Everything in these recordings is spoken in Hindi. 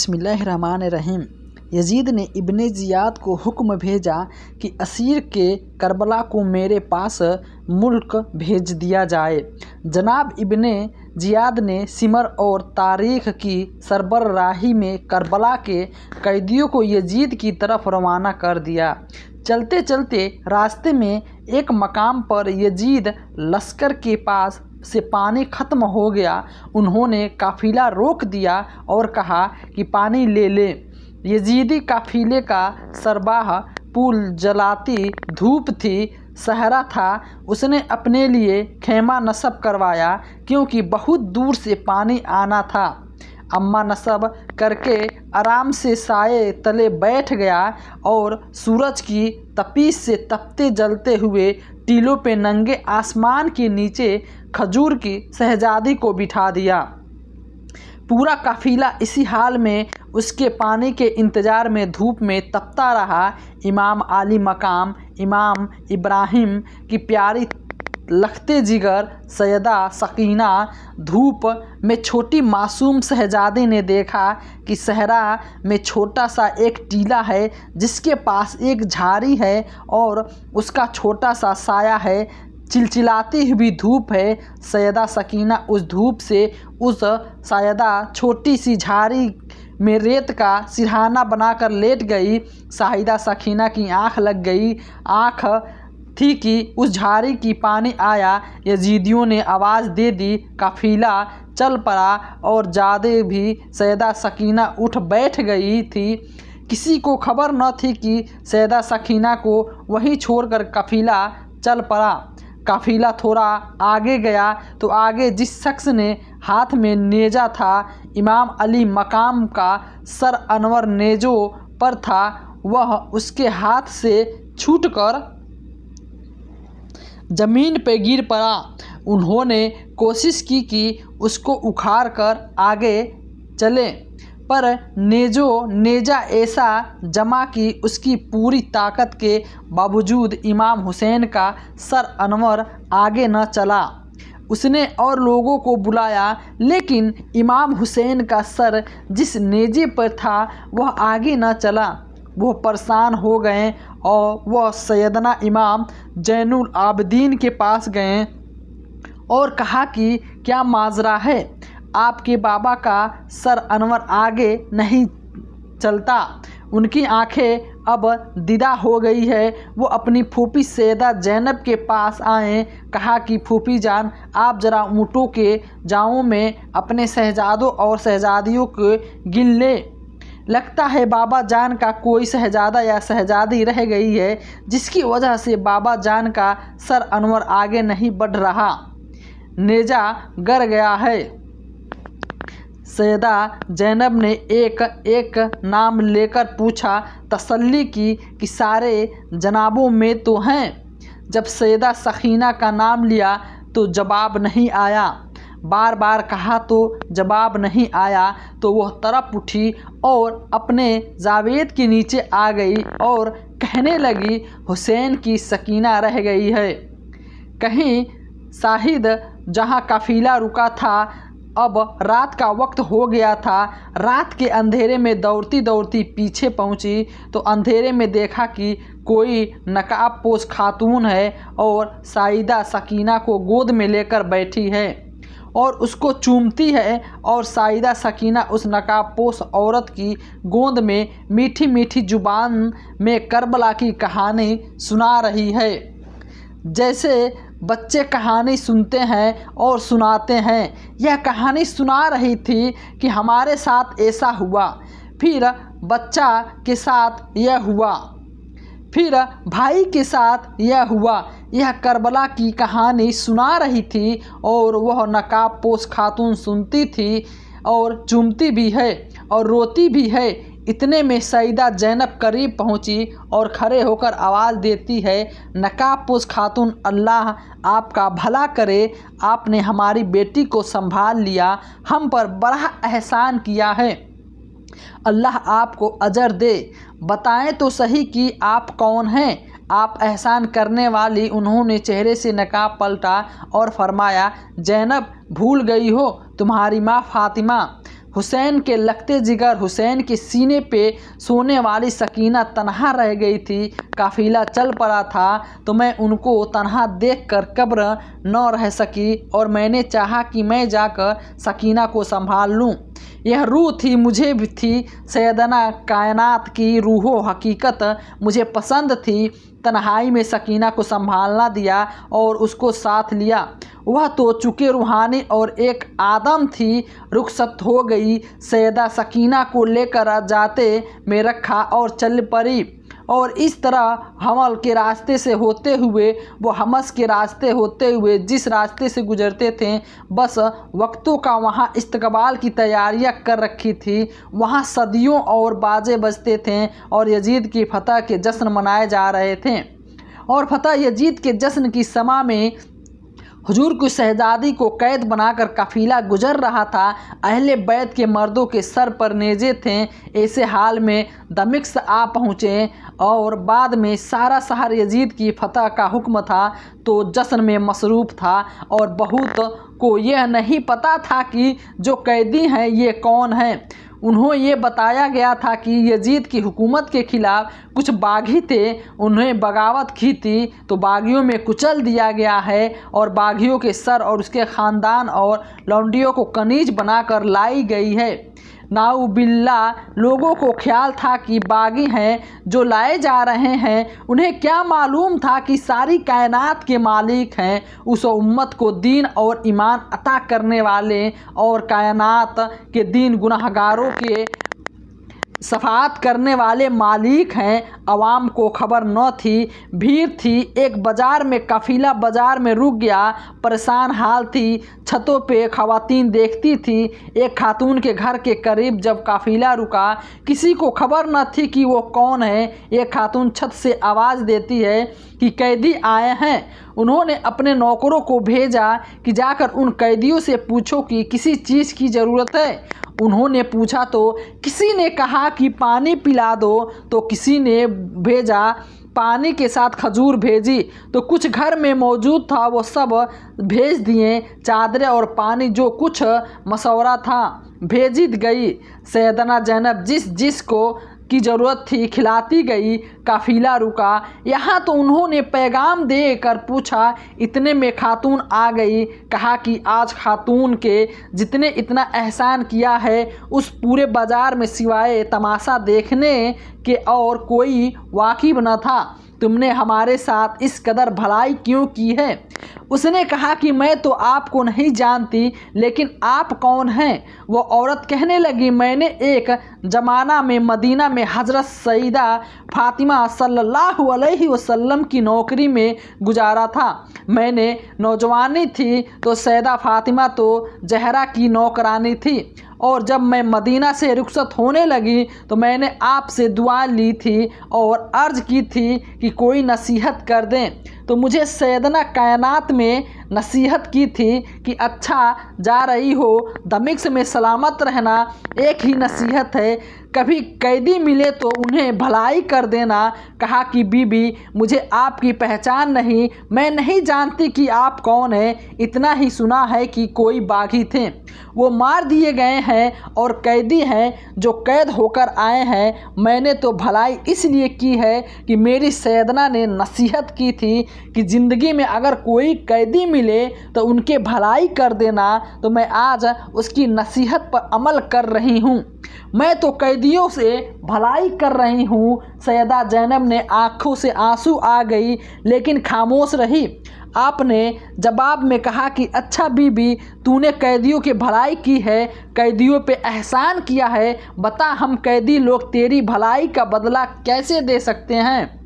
बिस्मिल्लाहिर्रहमानिर्रहीम। यजीद ने इब्ने ज़ियाद को हुक्म भेजा कि असीर के करबला को मेरे पास मुल्क भेज दिया जाए। जनाब इब्ने ज़ियाद ने सिमर और तारीख़ की सरबराही में करबला के कैदियों को यजीद की तरफ रवाना कर दिया। चलते चलते रास्ते में एक मकाम पर यजीद लश्कर के पास से पानी ख़त्म हो गया। उन्होंने काफ़िला रोक दिया और कहा कि पानी ले लें। यजीदी काफ़िले का सरबाह पुल जलाती धूप थी, सहरा था। उसने अपने लिए खेमा नस्ब करवाया क्योंकि बहुत दूर से पानी आना था। अम्मा नस्ब करके आराम से साये तले बैठ गया और सूरज की तपीस से तपते जलते हुए टीलों पे नंगे आसमान के नीचे खजूर की शहजादी को बिठा दिया। पूरा काफ़िला इसी हाल में उसके पानी के इंतज़ार में धूप में तपता रहा। इमाम आली मकाम इमाम इब्राहिम की प्यारी लखते जिगर सैयदा सकीना धूप में छोटी मासूम शहजादी ने देखा कि सहरा में छोटा सा एक टीला है जिसके पास एक झाड़ी है और उसका छोटा सा साया है। चिलचिलाती हुई धूप है। सैयदा सकीना उस धूप से उस सायदा छोटी सी झाड़ी में रेत का सिरहाना बनाकर लेट गई। सैयदा सकीना की आँख लग गई। आँख थी कि उस झाड़ी की पानी आया। यजीदियों ने आवाज़ दे दी। काफ़िला चल पड़ा और ज़्यादा भी सैयदा सकीना उठ बैठ गई थी। किसी को खबर न थी कि सैयदा सकीना को वहीं छोड़कर काफ़िला चल पड़ा। काफ़िला थोड़ा आगे गया तो आगे जिस शख्स ने हाथ में नेजा था, इमाम अली मकाम का सर अनवर नेजों पर था, वह उसके हाथ से छूटकर ज़मीन पर गिर पड़ा। उन्होंने कोशिश की कि उसको उखाड़ कर आगे चले, पर नेजा ऐसा जमा कि उसकी पूरी ताकत के बावजूद इमाम हुसैन का सर अनवर आगे न चला। उसने और लोगों को बुलाया लेकिन इमाम हुसैन का सर जिस नेजे पर था वह आगे न चला। वह परेशान हो गए और वह सैयदना इमाम जैनुल आबदीन के पास गए और कहा कि क्या माजरा है, आपके बाबा का सर अनवर आगे नहीं चलता। उनकी आंखें अब दीदा हो गई है। वो अपनी फूफी सैयदा ज़ैनब के पास आए। कहा कि फूफी जान, आप ज़रा ऊँटों के जाओं में अपने शहजादों और शहजादियों को गिन लें। लगता है बाबा जान का कोई शहजादा या शहजादी रह गई है जिसकी वजह से बाबा जान का सर अनवर आगे नहीं बढ़ रहा। नेजा गर गया है। सैयदा ज़ैनब ने एक एक नाम लेकर पूछा, तसल्ली की कि सारे जनाबों में तो हैं। जब सैयदा सकीना का नाम लिया तो जवाब नहीं आया। बार बार कहा तो जवाब नहीं आया तो वह तड़प उठी और अपने जावेद के नीचे आ गई और कहने लगी, हुसैन की सकीना रह गई है। कहीं शाहिद जहाँ काफ़िला रुका था अब रात का वक्त हो गया था। रात के अंधेरे में दौड़ती दौड़ती पीछे पहुंची तो अंधेरे में देखा कि कोई नकाब पोश खातून है और सैयदा सकीना को गोद में लेकर बैठी है और उसको चूमती है और सैयदा सकीना उस नकाब पोश औरत की गोद में मीठी मीठी जुबान में करबला की कहानी सुना रही है, जैसे बच्चे कहानी सुनते हैं और सुनाते हैं। यह कहानी सुना रही थी कि हमारे साथ ऐसा हुआ, फिर बच्चा के साथ यह हुआ, फिर भाई के साथ यह हुआ। यह करबला की कहानी सुना रही थी और वह नकाब पोश खातून सुनती थी और चूमती भी है और रोती भी है। इतने में सैयदा ज़ैनब करीब पहुंची और खड़े होकर आवाज़ देती है, नकाब पोश खातून, अल्लाह आपका भला करे, आपने हमारी बेटी को संभाल लिया, हम पर बड़ा एहसान किया है, अल्लाह आपको अजर दे। बताएं तो सही कि आप कौन हैं, आप एहसान करने वाली। उन्होंने चेहरे से नकाब पलटा और फरमाया, ज़ैनब भूल गई हो, तुम्हारी माँ फ़ातिमा। हुसैन के लखते जिगर हुसैन के सीने पे सोने वाली सकीना तन्हा रह गई थी। काफिला चल पड़ा था तो मैं उनको तन्हा देखकर कब्र न रह सकी और मैंने चाहा कि मैं जाकर सकीना को संभाल लूँ। यह रूह थी, मुझे भी थी। सैयदना कायनात की रूहो हकीकत मुझे पसंद थी। तन्हाई में सकीना को संभालना दिया और उसको साथ लिया। वह तो चुके रूहानी और एक आदम थी। रुखसत हो गई। सैयदा सकीना को लेकर जाते में रखा और चल पड़ी। और इस तरह हमल के रास्ते से होते हुए वो हमस के रास्ते होते हुए जिस रास्ते से गुजरते थे, बस वक्तों का वहाँ इस्तकबाल की तैयारियाँ कर रखी थी। वहाँ सदियों और बाजे बजते थे और यजीद की फतह के जश्न मनाए जा रहे थे। और फतह यजीद के जश्न की समा में हुजूर की शहजादी को कैद बनाकर काफिला गुजर रहा था। अहले बैत के मर्दों के सर पर नेज़े थे। ऐसे हाल में दमिश्क आ पहुँचे और बाद में सारा शहर यजीद की फतह का हुक्म था तो जश्न में मसरूफ़ था। और बहुत को यह नहीं पता था कि जो कैदी हैं ये कौन हैं। उन्हें ये बताया गया था कि यजीद की हुकूमत के ख़िलाफ़ कुछ बागी थे, उन्हें बगावत की थी तो बागियों में कुचल दिया गया है और बागियों के सर और उसके ख़ानदान और लौंडियों को कनीज बनाकर लाई गई है। नाउबिल्ला लोगों को ख्याल था कि बागी हैं जो लाए जा रहे हैं। उन्हें क्या मालूम था कि सारी कायनात के मालिक हैं, उस उम्मत को दीन और ईमान अता करने वाले और कायनात के दीन गुनाहगारों के सफ़ात करने वाले मालिक हैं। अवाम को खबर न थी। भीड़ थी। एक बाज़ार में काफिला बाज़ार में रुक गया। परेशान हाल थी। छतों पे ख़वातीन देखती थी। एक खातून के घर के करीब जब काफिला रुका, किसी को खबर न थी कि वो कौन है। एक खातून छत से आवाज़ देती है कि कैदी आए हैं। उन्होंने अपने नौकरों को भेजा कि जाकर उन कैदियों से पूछो कि किसी चीज़ की ज़रूरत है। उन्होंने पूछा तो किसी ने कहा कि पानी पिला दो, तो किसी ने भेजा पानी के साथ खजूर भेजी, तो कुछ घर में मौजूद था वो सब भेज दिए। चादरें और पानी जो कुछ मशवरा था भेजी गई। सैयदना ज़ैनब जिस को की ज़रूरत थी खिलाती गई। काफिला रुका। यहाँ तो उन्होंने पैगाम देकर पूछा। इतने में खातून आ गई। कहा कि आज खातून के जितने इतना एहसान किया है उस पूरे बाज़ार में सिवाय तमाशा देखने के और कोई वाकिफ न था। तुमने हमारे साथ इस कदर भलाई क्यों की है? उसने कहा कि मैं तो आपको नहीं जानती, लेकिन आप कौन हैं? वो औरत कहने लगी, मैंने एक ज़माना में मदीना में हज़रत सईदा फ़ातिमा सल्लल्लाहु अलैहि वसल्लम की नौकरी में गुजारा था। मैंने नौजवानी थी तो सईदा फ़ातिमा तो जहरा की नौकरानी थी और जब मैं मदीना से रुखसत होने लगी तो मैंने आपसे दुआ ली थी और अर्ज़ की थी कि कोई नसीहत कर दें। तो मुझे सैयदना कायनात में नसीहत की थी कि अच्छा जा रही हो, दमिश्क में सलामत रहना। एक ही नसीहत है, कभी कैदी मिले तो उन्हें भलाई कर देना। कहा कि बीबी मुझे आपकी पहचान नहीं, मैं नहीं जानती कि आप कौन हैं। इतना ही सुना है कि कोई बागी थे, वो मार दिए गए हैं और कैदी हैं जो कैद होकर आए हैं। मैंने तो भलाई इसलिए की है कि मेरी सैयदना ने नसीहत की थी कि ज़िंदगी में अगर कोई कैदी मिले तो उनके भलाई कर देना। तो मैं आज उसकी नसीहत पर अमल कर रही हूँ। मैं तो कैदियों से भलाई कर रही हूँ। सैयदा ज़ैनब ने आँखों से आंसू आ गई लेकिन खामोश रही। आपने जवाब में कहा कि अच्छा बीबी, तूने कैदियों की भलाई की है, कैदियों पे एहसान किया है। बता हम कैदी लोग तेरी भलाई का बदला कैसे दे सकते हैं?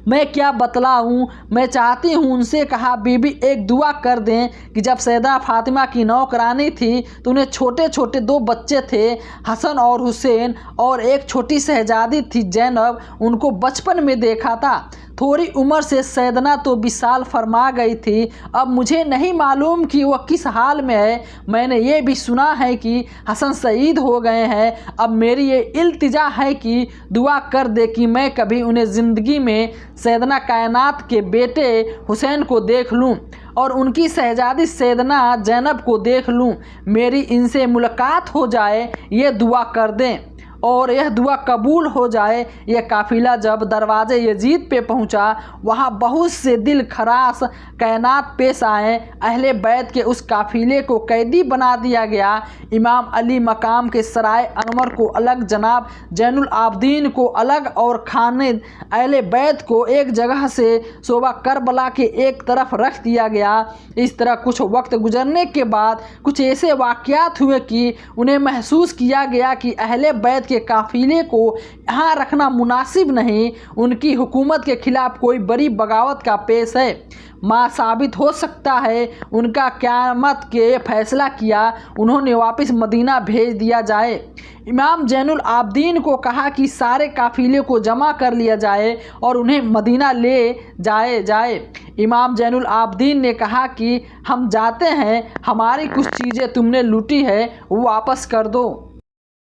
मैं क्या बतलाऊँ? मैं चाहती हूँ उनसे। कहा बीबी एक दुआ कर दें कि जब सैयदा फ़ातिमा की नौकरानी थी तो उन्हें छोटे छोटे 2 बच्चे थे, हसन और हुसैन, और एक छोटी शहजादी थी ज़ैनब। उनको बचपन में देखा था। थोड़ी उम्र से सैदना तो विशाल फरमा गई थी, अब मुझे नहीं मालूम कि वह किस हाल में है। मैंने ये भी सुना है कि हसन शहीद हो गए हैं। अब मेरी ये इल्तिजा है कि दुआ कर दे कि मैं कभी उन्हें ज़िंदगी में सैदना कायनात के बेटे हुसैन को देख लूँ और उनकी शहजादी सैदना ज़ैनब को देख लूँ। मेरी इनसे मुलाकात हो जाए, ये दुआ कर दें और यह दुआ कबूल हो जाए। यह काफ़िला जब दरवाज़े यजीद पे पहुंचा, वहां बहुत से दिल खराश कायनात पेश आए। अहले बैत के उस काफ़िले को कैदी बना दिया गया। इमाम अली मकाम के सराय अनवर को अलग, जनाब जैनुल आबदीन को अलग और खानिद अहले बैत को एक जगह से शोबा करबला के एक तरफ रख दिया गया। इस तरह कुछ वक्त गुजरने के बाद कुछ ऐसे वाक़यात हुए कि उन्हें महसूस किया गया कि अहले बैत के काफ़िले को यहाँ रखना मुनासिब नहीं। उनकी हुकूमत के खिलाफ कोई बड़ी बगावत का पेश है, माँ साबित हो सकता है। उनका क़यामत के फैसला किया, उन्होंने वापस मदीना भेज दिया जाए। इमाम जैनुल आबदीन को कहा कि सारे काफ़िले को जमा कर लिया जाए और उन्हें मदीना ले जाए। इमाम जैनुल आबदीन ने कहा कि हम जाते हैं, हमारी कुछ चीज़ें तुमने लूटी है वो वापस कर दो।